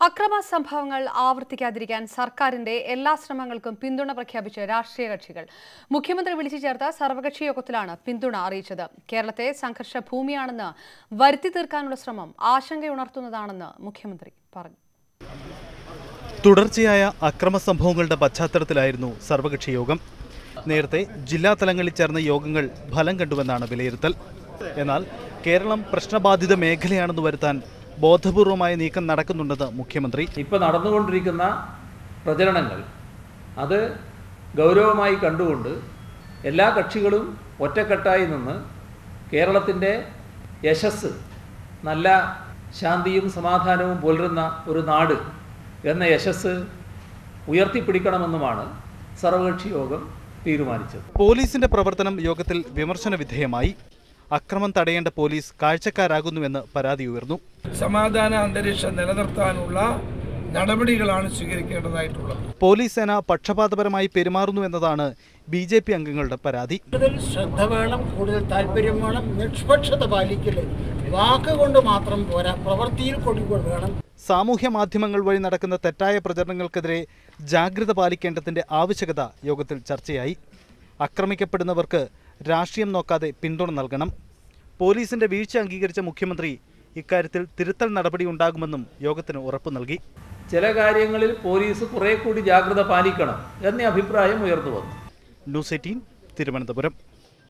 അക്രമ സംഭവങ്ങൾ ആവർത്തിക്കാതിരിക്കാൻ സർക്കാരിന്റെ എല്ലാ ശ്രമങ്ങൾക്കും പിന്തുണ പ്രഖ്യാപിച്ച് രാഷ്ട്രീയ കക്ഷികൾ. മുഖ്യമന്ത്രി വിളിച്ചു ചേർത്ത സർവകക്ഷി യോഗത്തിലാണ് പിന്തുണ അറിയിച്ചത്. കേരളത്തെ സംഘർഷ ഭൂമിയാണെന്ന് വരുത്തി തീർക്കാനുള്ള ശ്രമം ആശങ്കയുണർത്തുന്നതാണെന്ന് മുഖ്യമന്ത്രി പറഞ്ഞു. തുടർച്ചയായ അക്രമ സംഭവങ്ങളുടെ പശ്ചാത്തലത്തിലായിരുന്നു സർവകക്ഷി യോഗം. നേരത്തെ ജില്ലാ തലങ്ങളിൽ ചേർന്ന യോഗങ്ങൾ ഫലം കണ്ടുവെന്നാണ് വിലയിരുത്തൽ. എന്നാൽ കേരളം പ്രശ്നബാധിത മേഖലയാണെന്ന് വരുത്താൻ ബോധപൂർവമായ നീക്കം നടക്കുന്നുണ്ടെന്ന് മുഖ്യമന്ത്രി. ഇപ്പോൾ നടന്നുകൊണ്ടിരിക്കുന്ന പ്രചരണങ്ങൾ അത് ഗൗരവമായി കണ്ടുകൊണ്ട് എല്ലാ കക്ഷികളും ഒറ്റക്കെട്ടായി നിന്ന് കേരളത്തിൻ്റെ യശസ്, നല്ല ശാന്തിയും സമാധാനവും പുലരുന്ന ഒരു നാട് എന്ന യശസ് ഉയർത്തിപ്പിടിക്കണമെന്നുമാണ് സർവകക്ഷി യോഗം തീരുമാനിച്ചത്. പോലീസിന്റെ പ്രവർത്തനം യോഗത്തിൽ വിമർശന വിധേയമായി. അക്രമം തടയേണ്ട പോലീസ് കാഴ്ചക്കാരാകുന്നുവെന്ന് പരാതി ഉയർന്നു. സമാധാന അന്തരീക്ഷം നിലനിർത്താനുള്ള നടപടികളാണ് സ്വീകരിക്കേണ്ടതായിട്ടുള്ളത്. പോലീസ് സേന പക്ഷപാതപരമായി പെരുമാറുന്നുവെന്നതാണ് BJP അംഗങ്ങളുടെ പരാതി. കൂടുതൽ ശ്രദ്ധ വേണം, കൂടുതൽ താല്പര്യം വേണം, നിഷ്പക്ഷത പാലിക്കല് വാക്കുകൊണ്ട് മാത്രം പോരാ, പ്രവൃത്തിയിൽ കൊണ്ടുവേണം. സാമൂഹ്യ മാധ്യമങ്ങൾ വഴി നടക്കുന്ന തെറ്റായ പ്രചരണങ്ങൾക്കെതിരെ ജാഗ്രത പാലിക്കേണ്ടതിന്റെ ആവശ്യകത യോഗത്തിൽ ചർച്ചയായി. ആക്രമിക്കപ്പെടുന്നവർക്ക് രാഷ്ട്രീയം നോക്കാതെ പിന്തുണ നൽകണം. പോലീസിന്റെ വീഴ്ച അംഗീകരിച്ച മുഖ്യമന്ത്രി ഇക്കാര്യത്തിൽ തിരുത്തൽ നടപടി ഉണ്ടാകുമെന്നും യോഗത്തിന് ഉറപ്പു നൽകി. ചില കാര്യങ്ങളിൽ പോലീസ് കുറെ കൂടി ജാഗ്രത പാലിക്കണം എന്ന അഭിപ്രായം ഉയർന്നു വന്നു. ന്യൂസ് 18 തിരുവനന്തപുരം.